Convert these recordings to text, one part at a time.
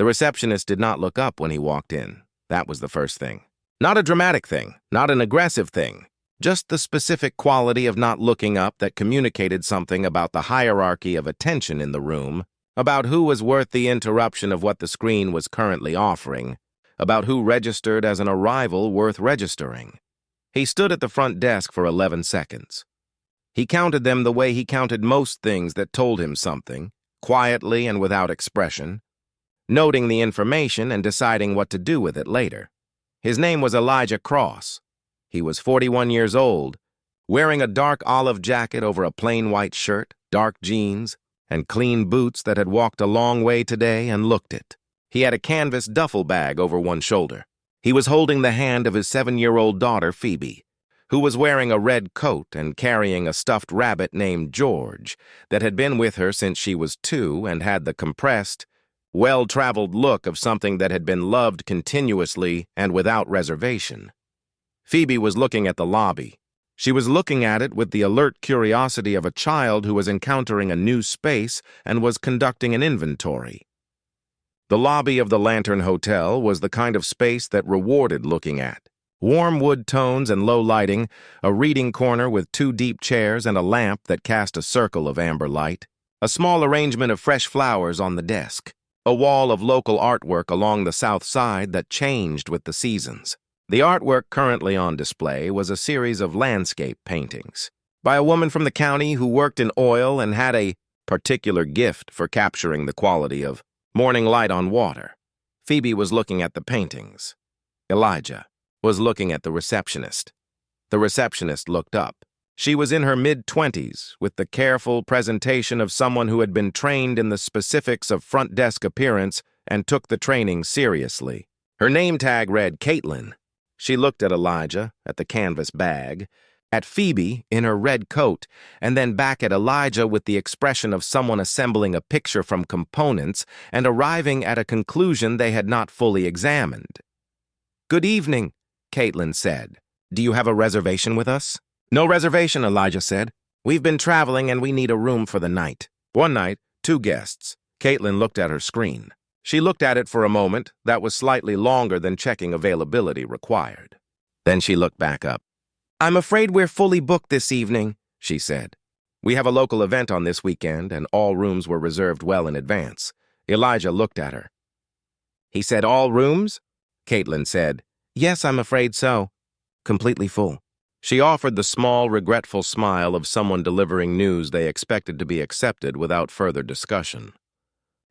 The receptionist did not look up when he walked in. That was the first thing. Not a dramatic thing, not an aggressive thing, just the specific quality of not looking up that communicated something about the hierarchy of attention in the room, about who was worth the interruption of what the screen was currently offering, about who registered as an arrival worth registering. He stood at the front desk for 11 seconds. He counted them the way he counted most things that told him something, quietly and without expression, noting the information and deciding what to do with it later. His name was Elijah Cross. He was 41 years old, wearing a dark olive jacket over a plain white shirt, dark jeans, and clean boots that had walked a long way today and looked it. He had a canvas duffel bag over one shoulder. He was holding the hand of his 7-year-old daughter, Phoebe, who was wearing a red coat and carrying a stuffed rabbit named George that had been with her since she was 2 and had the compressed, well-traveled look of something that had been loved continuously and without reservation. Phoebe was looking at the lobby. She was looking at it with the alert curiosity of a child who was encountering a new space and was conducting an inventory. The lobby of the Lantern Hotel was the kind of space that rewarded looking at. Warm wood tones and low lighting, a reading corner with 2 deep chairs and a lamp that cast a circle of amber light, a small arrangement of fresh flowers on the desk, a wall of local artwork along the south side that changed with the seasons. The artwork currently on display was a series of landscape paintings by a woman from the county who worked in oil and had a particular gift for capturing the quality of morning light on water. Phoebe was looking at the paintings. Elijah was looking at the receptionist. The receptionist looked up. She was in her mid-20s, with the careful presentation of someone who had been trained in the specifics of front desk appearance and took the training seriously. Her name tag read Caitlin. She looked at Elijah, at the canvas bag, at Phoebe in her red coat, and then back at Elijah with the expression of someone assembling a picture from components and arriving at a conclusion they had not fully examined. "Good evening," Caitlin said. "Do you have a reservation with us?" "No reservation," Elijah said. "We've been traveling and we need a room for the night." One night, 2 guests. Caitlin looked at her screen. She looked at it for a moment that was slightly longer than checking availability required. Then she looked back up. "I'm afraid we're fully booked this evening," she said. "We have a local event on this weekend and all rooms were reserved well in advance." Elijah looked at her. "He said all rooms?" Caitlin said, "Yes, I'm afraid so. Completely full." She offered the small, regretful smile of someone delivering news they expected to be accepted without further discussion.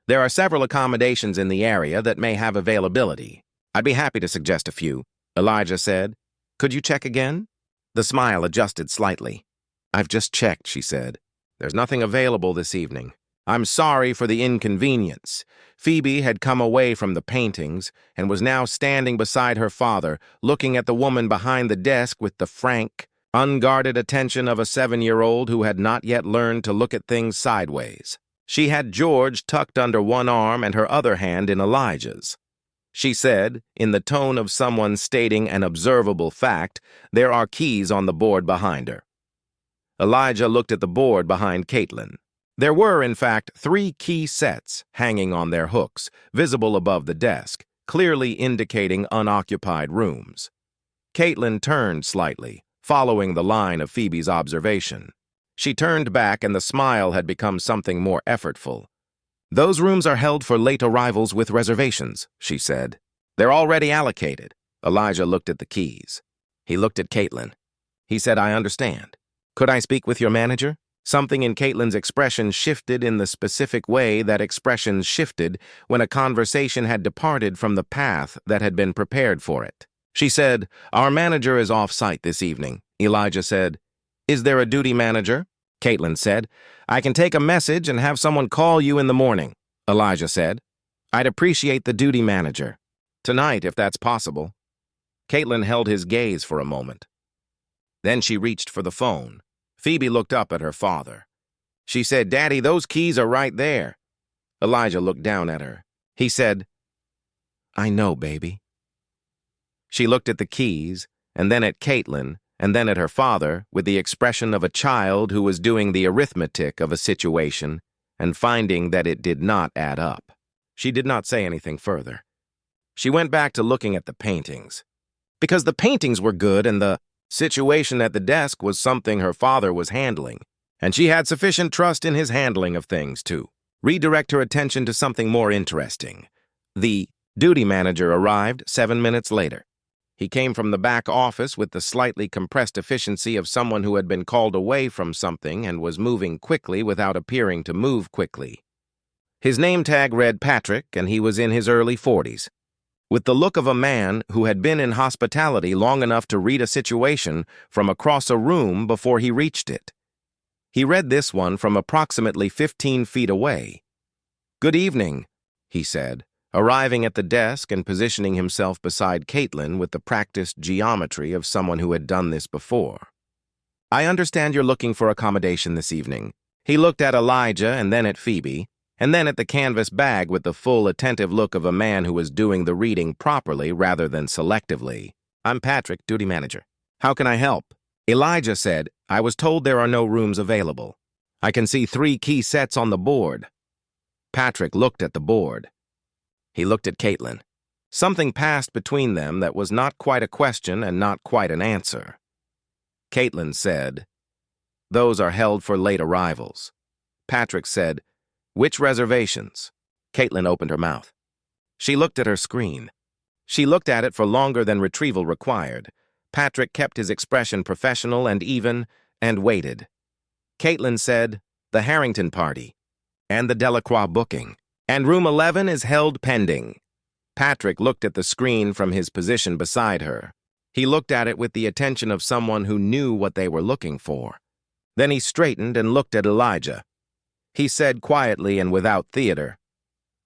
"There are several accommodations in the area that may have availability. I'd be happy to suggest a few," Elijah said. "Could you check again?" The smile adjusted slightly. "I've just checked," she said. "There's nothing available this evening. I'm sorry for the inconvenience." Phoebe had come away from the paintings and was now standing beside her father, looking at the woman behind the desk with the frank, unguarded attention of a 7-year-old who had not yet learned to look at things sideways. She had George tucked under one arm and her other hand in Elijah's. She said, in the tone of someone stating an observable fact, "There are keys on the board behind her." Elijah looked at the board behind Caitlin. There were, in fact, 3 key sets hanging on their hooks, visible above the desk, clearly indicating unoccupied rooms. Caitlin turned slightly, following the line of Phoebe's observation. She turned back and the smile had become something more effortful. "Those rooms are held for late arrivals with reservations," she said. "They're already allocated." Elijah looked at the keys. He looked at Caitlin. He said, "I understand. Could I speak with your manager?" Something in Caitlin's expression shifted in the specific way that expressions shifted when a conversation had departed from the path that had been prepared for it. She said, "Our manager is off-site this evening." Elijah said, "Is there a duty manager?" Caitlin said, "I can take a message and have someone call you in the morning." Elijah said, "I'd appreciate the duty manager. Tonight, if that's possible." Caitlin held his gaze for a moment. Then she reached for the phone. Phoebe looked up at her father. She said, "Daddy, those keys are right there." Elijah looked down at her. He said, "I know, baby." She looked at the keys, and then at Caitlin, and then at her father, with the expression of a child who was doing the arithmetic of a situation and finding that it did not add up. She did not say anything further. She went back to looking at the paintings. Because the paintings were good and the situation at the desk was something her father was handling, and she had sufficient trust in his handling of things to redirect her attention to something more interesting. The duty manager arrived 7 minutes later. He came from the back office with the slightly compressed efficiency of someone who had been called away from something and was moving quickly without appearing to move quickly. His name tag read Patrick, and he was in his early 40s. With the look of a man who had been in hospitality long enough to read a situation from across a room before he reached it. He read this one from approximately 15 feet away. "Good evening," he said, arriving at the desk and positioning himself beside Caitlin with the practiced geometry of someone who had done this before. "I understand you're looking for accommodation this evening." He looked at Elijah and then at Phoebe, and then at the canvas bag with the full, attentive look of a man who was doing the reading properly rather than selectively. "I'm Patrick, duty manager. How can I help?" Elijah said, "I was told there are no rooms available. I can see 3 key sets on the board." Patrick looked at the board. He looked at Caitlin. Something passed between them that was not quite a question and not quite an answer. Caitlin said, "Those are held for late arrivals." Patrick said, "Which reservations?" Caitlin opened her mouth. She looked at her screen. She looked at it for longer than retrieval required. Patrick kept his expression professional and even, and waited. Caitlin said, "The Harrington party, and the Delacroix booking, and room 11 is held pending." Patrick looked at the screen from his position beside her. He looked at it with the attention of someone who knew what they were looking for. Then he straightened and looked at Elijah. He said quietly and without theater,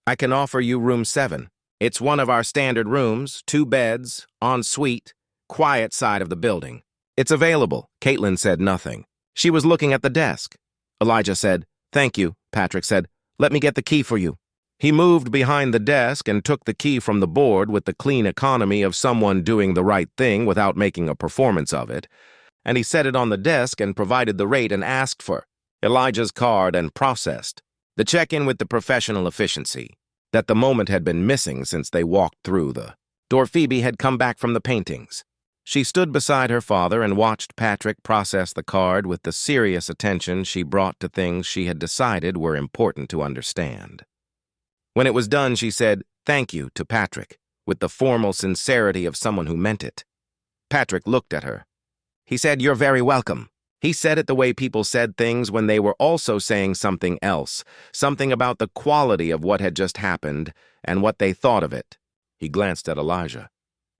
"I can offer you room 7. It's one of our standard rooms, 2 beds, en suite, quiet side of the building. It's available." Caitlin said nothing. She was looking at the desk. Elijah said, "Thank you," Patrick said. "Let me get the key for you." He moved behind the desk and took the key from the board with the clean economy of someone doing the right thing without making a performance of it, and he set it on the desk and provided the rate and asked for Elijah's card and processed the check-in with the professional efficiency that the moment had been missing since they walked through the door. Phoebe had come back from the paintings. She stood beside her father and watched Patrick process the card with the serious attention she brought to things she had decided were important to understand. When it was done, she said, "Thank you," to Patrick, with the formal sincerity of someone who meant it. Patrick looked at her. He said, "You're very welcome." He said it the way people said things when they were also saying something else, something about the quality of what had just happened and what they thought of it. He glanced at Elijah.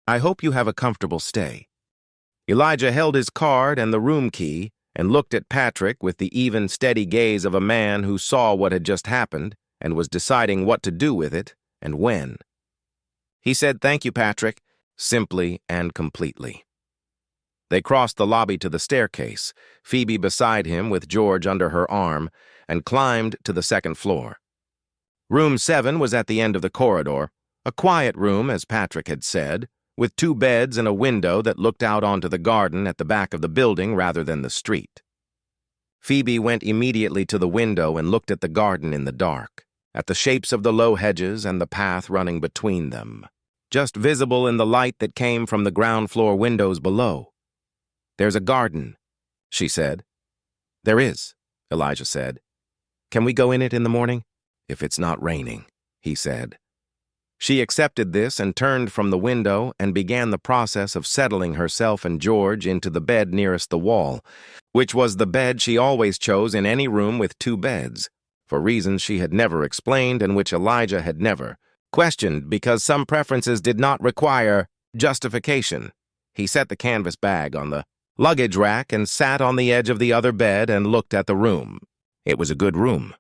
"I hope you have a comfortable stay." Elijah held his card and the room key and looked at Patrick with the even, steady gaze of a man who saw what had just happened and was deciding what to do with it and when. He said, "Thank you, Patrick," simply and completely. They crossed the lobby to the staircase, Phoebe beside him with George under her arm, and climbed to the 2nd floor. Room 7 was at the end of the corridor, a quiet room, as Patrick had said, with 2 beds and a window that looked out onto the garden at the back of the building rather than the street. Phoebe went immediately to the window and looked at the garden in the dark, at the shapes of the low hedges and the path running between them, just visible in the light that came from the ground floor windows below. "There's a garden," she said. "There is," Elijah said. "Can we go in it in the morning?" "If it's not raining," he said. She accepted this and turned from the window and began the process of settling herself and George into the bed nearest the wall, which was the bed she always chose in any room with 2 beds, for reasons she had never explained and which Elijah had never questioned because some preferences did not require justification. He set the canvas bag on the luggage rack and sat on the edge of the other bed and looked at the room. It was a good room.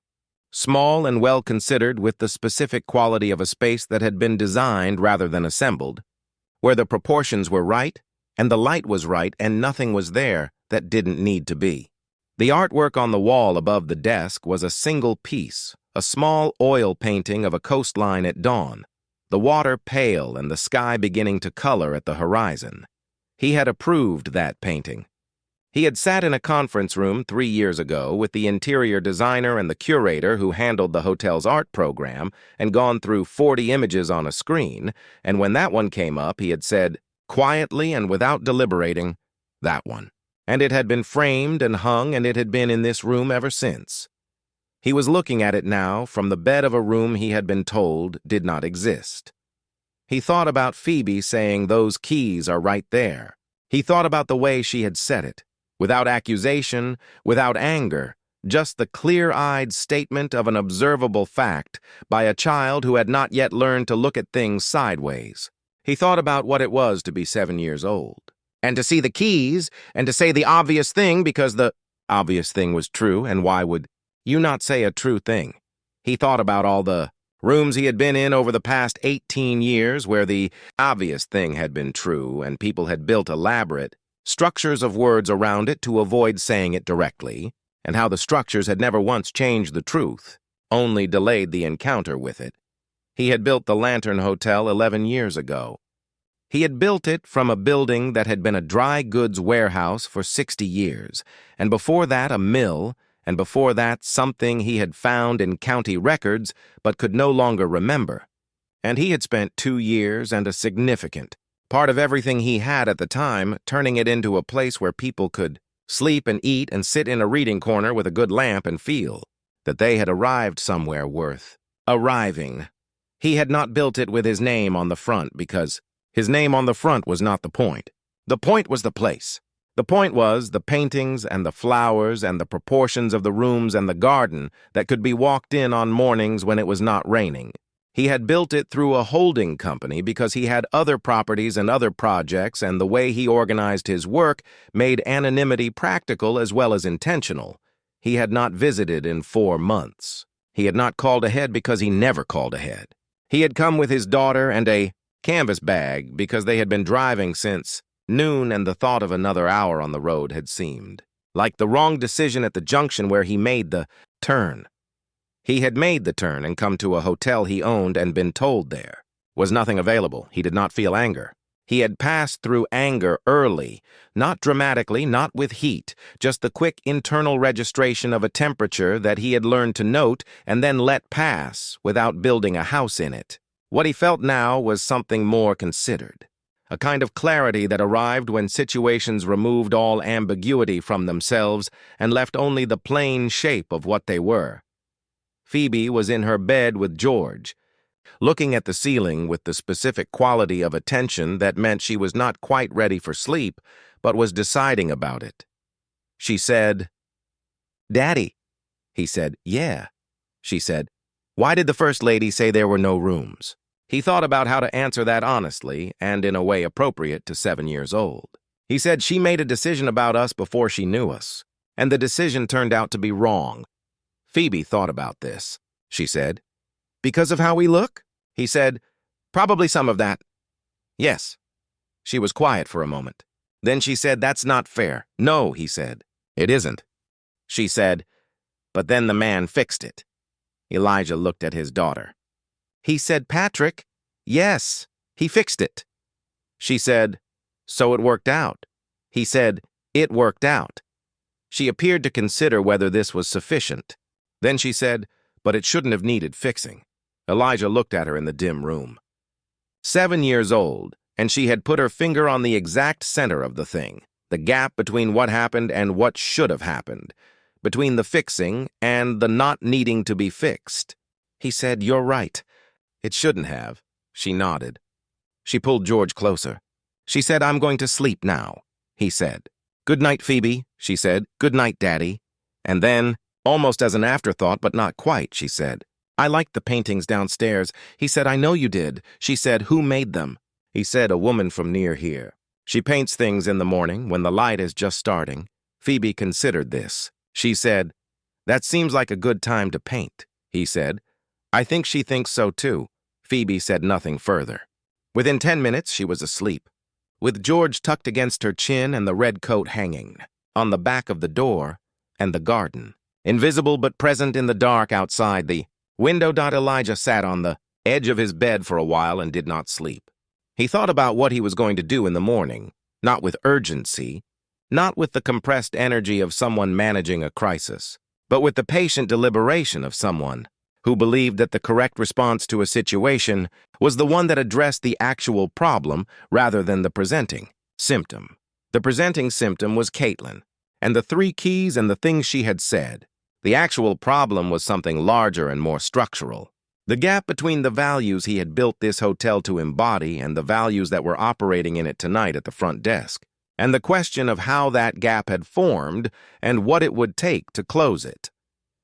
Small and well-considered with the specific quality of a space that had been designed rather than assembled, where the proportions were right and the light was right and nothing was there that didn't need to be. The artwork on the wall above the desk was a single piece, a small oil painting of a coastline at dawn, the water pale and the sky beginning to color at the horizon. He had approved that painting. He had sat in a conference room 3 years ago with the interior designer and the curator who handled the hotel's art program and gone through 40 images on a screen, and when that one came up, he had said, quietly and without deliberating, "That one." And it had been framed and hung, and it had been in this room ever since. He was looking at it now from the bed of a room he had been told did not exist. He thought about Phoebe saying those keys are right there. He thought about the way she had said it. Without accusation, without anger, just the clear-eyed statement of an observable fact by a child who had not yet learned to look at things sideways. He thought about what it was to be 7 years old, and to see the keys, and to say the obvious thing because the obvious thing was true, and why would you not say a true thing? He thought about all the rooms he had been in over the past 18 years where the obvious thing had been true, and people had built elaborate structures of words around it to avoid saying it directly, and how the structures had never once changed the truth, only delayed the encounter with it. He had built the Lantern Hotel 11 years ago. He had built it from a building that had been a dry goods warehouse for 60 years, and before that a mill, and before that something he had found in county records but could no longer remember. And he had spent 2 years and a significant part of everything he had at the time, turning it into a place where people could sleep and eat and sit in a reading corner with a good lamp and feel that they had arrived somewhere worth arriving. He had not built it with his name on the front because his name on the front was not the point. The point was the place. The point was the paintings and the flowers and the proportions of the rooms and the garden that could be walked in on mornings when it was not raining. He had built it through a holding company because he had other properties and other projects, and the way he organized his work made anonymity practical as well as intentional. He had not visited in 4 months. He had not called ahead because he never called ahead. He had come with his daughter and a canvas bag because they had been driving since noon, and the thought of another hour on the road had seemed like the wrong decision at the junction where he made the turn. He had made the turn and come to a hotel he owned and been told there was nothing available. He did not feel anger. He had passed through anger early, not dramatically, not with heat, just the quick internal registration of a temperature that he had learned to note and then let pass without building a house in it. What he felt now was something more considered, a kind of clarity that arrived when situations removed all ambiguity from themselves and left only the plain shape of what they were. Phoebe was in her bed with George, looking at the ceiling with the specific quality of attention that meant she was not quite ready for sleep, but was deciding about it. She said, "Daddy." He said, "Yeah." She said, "Why did the First Lady say there were no rooms?" He thought about how to answer that honestly and in a way appropriate to 7 years old. He said she made a decision about us before she knew us, and the decision turned out to be wrong. Phoebe thought about this. She said, "Because of how we look?" He said, "Probably some of that." "Yes." She was quiet for a moment. Then she said, "That's not fair." "No," he said, "it isn't." She said, "But then the man fixed it." Elijah looked at his daughter. He said, "Patrick, yes, he fixed it." She said, "So it worked out." He said, "It worked out." She appeared to consider whether this was sufficient. Then she said, "But it shouldn't have needed fixing." Elijah looked at her in the dim room. 7 years old, and she had put her finger on the exact center of the thing, the gap between what happened and what should have happened, between the fixing and the not needing to be fixed. He said, "You're right. It shouldn't have." She nodded. She pulled George closer. She said, "I'm going to sleep now," he said. "Good night, Phoebe," she said. "Good night, Daddy." And then, almost as an afterthought, but not quite, she said, "I liked the paintings downstairs." He said, "I know you did." She said, "Who made them?" He said, "A woman from near here. She paints things in the morning when the light is just starting." Phoebe considered this. She said, "That seems like a good time to paint." He said, "I think she thinks so too." Phoebe said nothing further. Within 10 minutes, she was asleep, with George tucked against her chin and the red coat hanging on the back of the door and the garden, invisible but present in the dark outside the window. Elijah sat on the edge of his bed for a while and did not sleep. He thought about what he was going to do in the morning, not with urgency, not with the compressed energy of someone managing a crisis, but with the patient deliberation of someone who believed that the correct response to a situation was the one that addressed the actual problem rather than the presenting symptom. The presenting symptom was Caitlin, and the three keys and the things she had said. The actual problem was something larger and more structural. The gap between the values he had built this hotel to embody and the values that were operating in it tonight at the front desk, and the question of how that gap had formed and what it would take to close it.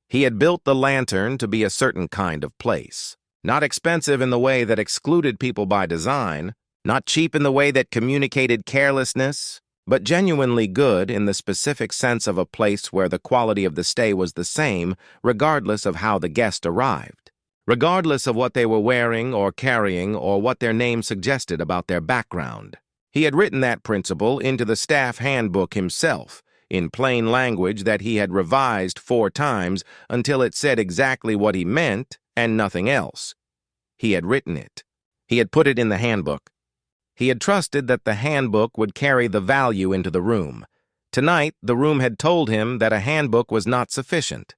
He had built the Lantern to be a certain kind of place, not expensive in the way that excluded people by design, not cheap in the way that communicated carelessness, but genuinely good in the specific sense of a place where the quality of the stay was the same regardless of how the guest arrived, regardless of what they were wearing or carrying or what their name suggested about their background. He had written that principle into the staff handbook himself, in plain language that he had revised 4 times until it said exactly what he meant and nothing else. He had written it. He had put it in the handbook. He had trusted that the handbook would carry the value into the room. Tonight, the room had told him that a handbook was not sufficient,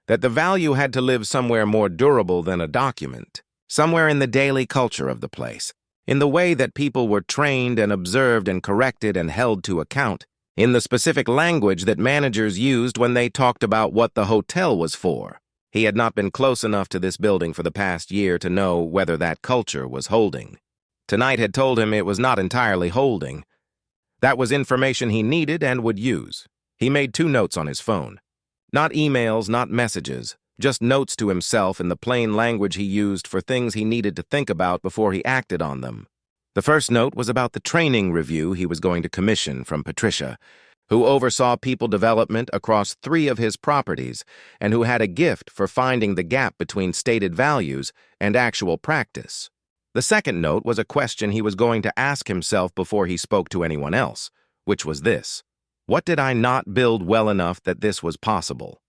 that the value had to live somewhere more durable than a document, somewhere in the daily culture of the place, in the way that people were trained and observed and corrected and held to account, in the specific language that managers used when they talked about what the hotel was for. He had not been close enough to this building for the past year to know whether that culture was holding. Tonight had told him it was not entirely holding. That was information he needed and would use. He made 2 notes on his phone. Not emails, not messages, just notes to himself in the plain language he used for things he needed to think about before he acted on them. The first note was about the training review he was going to commission from Patricia, who oversaw people development across 3 of his properties and who had a gift for finding the gap between stated values and actual practice. The second note was a question he was going to ask himself before he spoke to anyone else, which was this: what did I not build well enough that this was possible?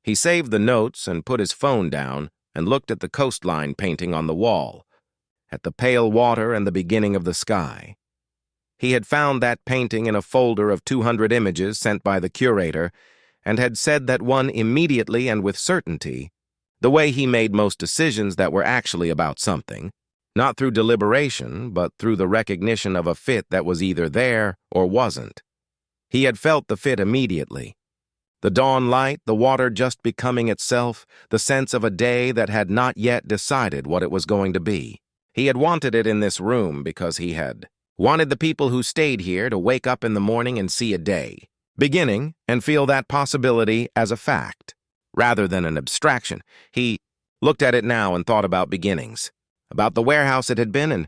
He saved the notes and put his phone down and looked at the coastline painting on the wall, at the pale water and the beginning of the sky. He had found that painting in a folder of 200 images sent by the curator and had said that one immediately and with certainty, the way he made most decisions that were actually about something, not through deliberation, but through the recognition of a fit that was either there or wasn't. He had felt the fit immediately. The dawn light, the water just becoming itself, the sense of a day that had not yet decided what it was going to be. He had wanted it in this room because he had wanted the people who stayed here to wake up in the morning and see a day, beginning, and feel that possibility as a fact, rather than an abstraction. He looked at it now and thought about beginnings, about the warehouse it had been and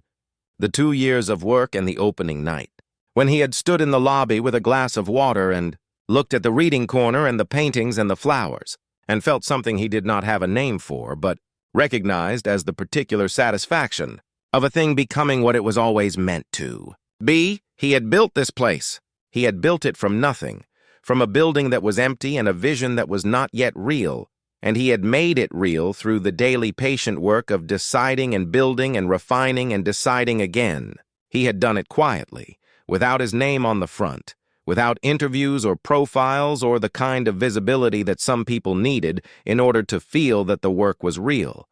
the 2 years of work and the opening night, when he had stood in the lobby with a glass of water and looked at the reading corner and the paintings and the flowers, and felt something he did not have a name for, but recognized as the particular satisfaction of a thing becoming what it was always meant to be. He had built this place. He had built it from nothing, from a building that was empty and a vision that was not yet real, and he had made it real through the daily patient work of deciding and building and refining and deciding again. He had done it quietly, without his name on the front, without interviews or profiles or the kind of visibility that some people needed in order to feel that the work was real.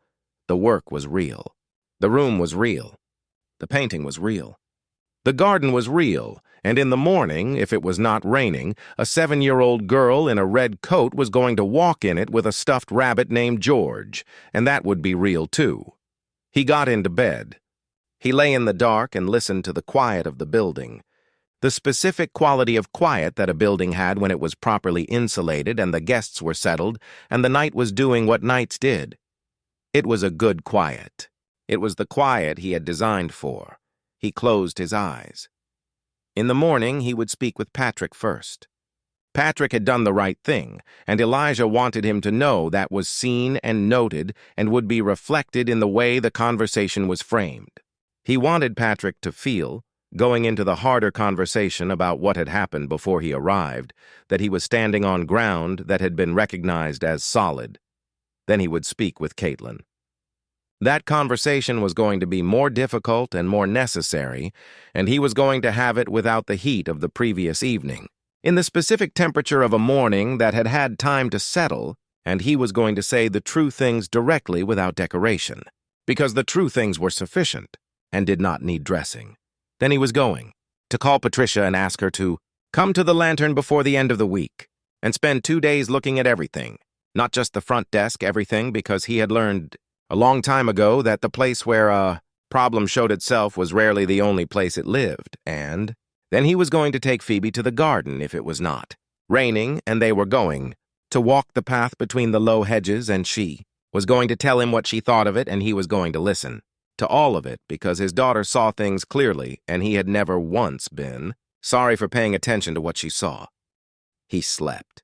The work was real. The room was real. The painting was real. The garden was real, and in the morning, if it was not raining, a 7-year-old girl in a red coat was going to walk in it with a stuffed rabbit named George, and that would be real too. He got into bed. He lay in the dark and listened to the quiet of the building, the specific quality of quiet that a building had when it was properly insulated and the guests were settled and the night was doing what nights did. It was a good quiet. It was the quiet he had designed for. He closed his eyes. In the morning, he would speak with Patrick first. Patrick had done the right thing, and Elijah wanted him to know that was seen and noted and would be reflected in the way the conversation was framed. He wanted Patrick to feel, going into the harder conversation about what had happened before he arrived, that he was standing on ground that had been recognized as solid. Then he would speak with Caitlin. That conversation was going to be more difficult and more necessary, and he was going to have it without the heat of the previous evening. in the specific temperature of a morning that had had time to settle, and he was going to say the true things directly without decoration, because the true things were sufficient and did not need dressing. Then he was going to call Patricia and ask her to come to the Lantern before the end of the week and spend 2 days looking at everything, not just the front desk, everything, because he had learned a long time ago that the place where a problem showed itself was rarely the only place it lived, and then he was going to take Phoebe to the garden if it was not raining, and they were going to walk the path between the low hedges, and she was going to tell him what she thought of it, and he was going to listen to all of it because his daughter saw things clearly, and he had never once been sorry for paying attention to what she saw. He slept.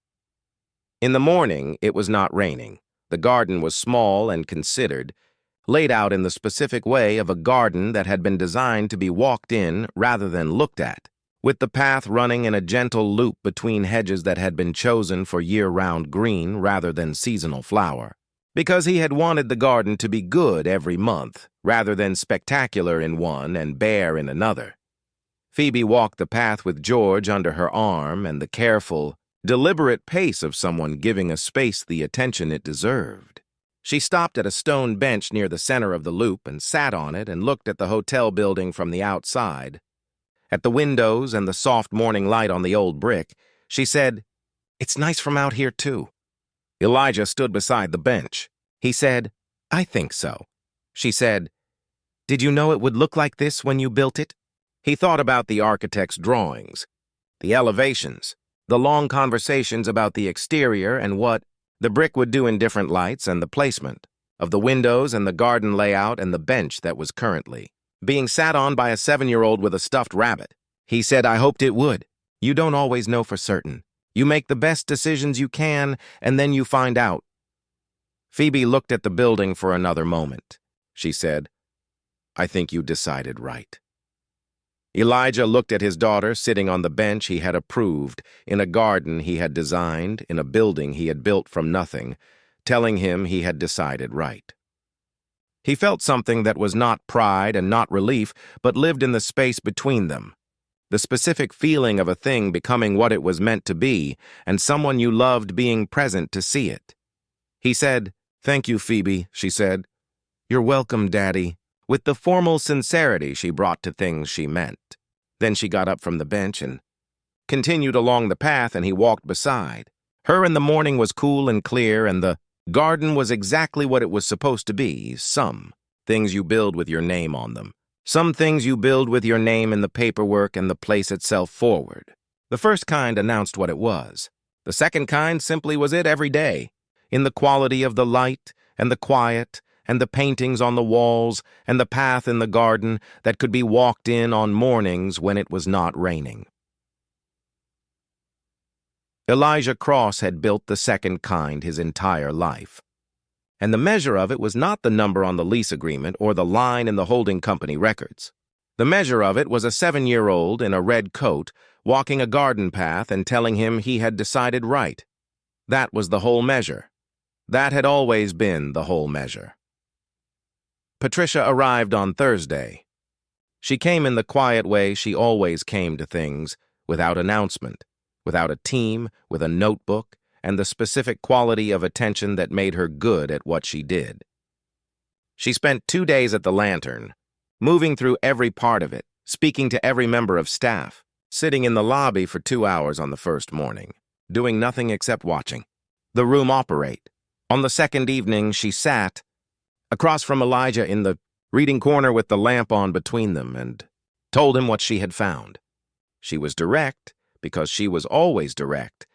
In the morning, it was not raining. The garden was small and considered, laid out in the specific way of a garden that had been designed to be walked in rather than looked at, with the path running in a gentle loop between hedges that had been chosen for year-round green rather than seasonal flower, because he had wanted the garden to be good every month rather than spectacular in one and bare in another. Phoebe walked the path with George under her arm and the careful, deliberate pace of someone giving a space the attention it deserved. She stopped at a stone bench near the center of the loop and sat on it and looked at the hotel building from the outside. At the windows and the soft morning light on the old brick, she said, "It's nice from out here, too." Elijah stood beside the bench. He said, "I think so." She said, "Did you know it would look like this when you built it?" He thought about the architect's drawings, the elevations, the long conversations about the exterior and what the brick would do in different lights, and the placement of the windows and the garden layout and the bench that was currently being sat on by a 7-year-old with a stuffed rabbit. He said, "I hoped it would. You don't always know for certain. You make the best decisions you can, and then you find out." Phoebe looked at the building for another moment. She said, "I think you decided right." Elijah looked at his daughter sitting on the bench he had approved, in a garden he had designed, in a building he had built from nothing, telling him he had decided right. He felt something that was not pride and not relief, but lived in the space between them. The specific feeling of a thing becoming what it was meant to be, and someone you loved being present to see it. He said, "Thank you, Phoebe," she said. "You're welcome, Daddy," with the formal sincerity she brought to things she meant. Then she got up from the bench and continued along the path, and he walked beside her, and the morning was cool and clear, and the garden was exactly what it was supposed to be. Some things you build with your name on them. Some things you build with your name in the paperwork and the place itself forward. The first kind announced what it was. The second kind simply was it every day, in the quality of the light and the quiet and the paintings on the walls and the path in the garden that could be walked in on mornings when it was not raining. Elijah Cross had built the second kind his entire life, and the measure of it was not the number on the lease agreement or the line in the holding company records. The measure of it was a 7-year-old in a red coat walking a garden path and telling him he had decided right. That was the whole measure. That had always been the whole measure. Patricia arrived on Thursday. She came in the quiet way she always came to things, without announcement, without a team, with a notebook, and the specific quality of attention that made her good at what she did. She spent 2 days at the Lantern, moving through every part of it, speaking to every member of staff, sitting in the lobby for 2 hours on the first morning, doing nothing except watching the room operate. On the second evening, she sat across from Elijah in the reading corner with the lamp on between them and told him what she had found. She was direct because she was always direct,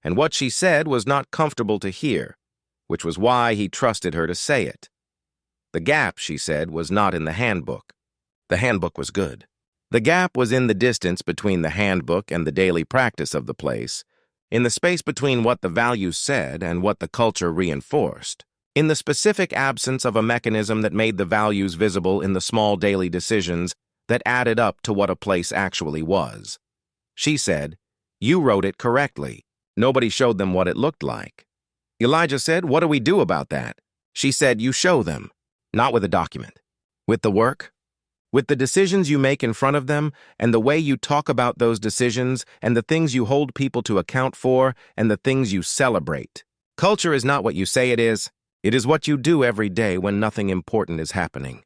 and what she said was not comfortable to hear, which was why he trusted her to say it. The gap, she said, was not in the handbook. The handbook was good. The gap was in the distance between the handbook and the daily practice of the place, in the space between what the values said and what the culture reinforced, in the specific absence of a mechanism that made the values visible in the small daily decisions that added up to what a place actually was. She said, "You wrote it correctly." Nobody showed them what it looked like. Elijah said, "What do we do about that?" She said, "You show them, not with a document. With the work, With the decisions you make in front of them, and the way you talk about those decisions, and the things you hold people to account for, and the things you celebrate. Culture is not what you say it is. It is what you do every day when nothing important is happening.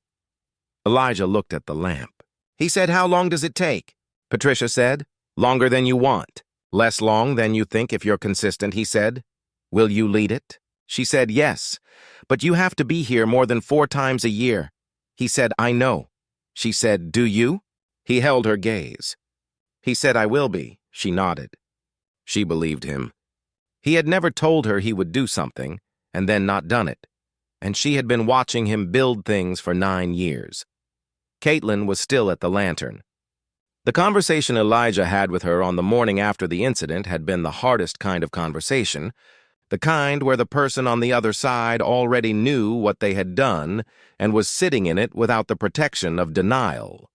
Elijah looked at the lamp. He said, "How long does it take?" Patricia said, "Longer than you want. Less long than you think if you're consistent," he said. "Will you lead it?" She said, "Yes, but you have to be here more than 4 times a year." He said, "I know." She said, "Do you?" He held her gaze. He said, "I will be." She nodded. She believed him. He had never told her he would do something, and then not done it, and she had been watching him build things for 9 years. Caitlin was still at the lantern. The conversation Elijah had with her on the morning after the incident had been the hardest kind of conversation, the kind where the person on the other side already knew what they had done and was sitting in it without the protection of denial.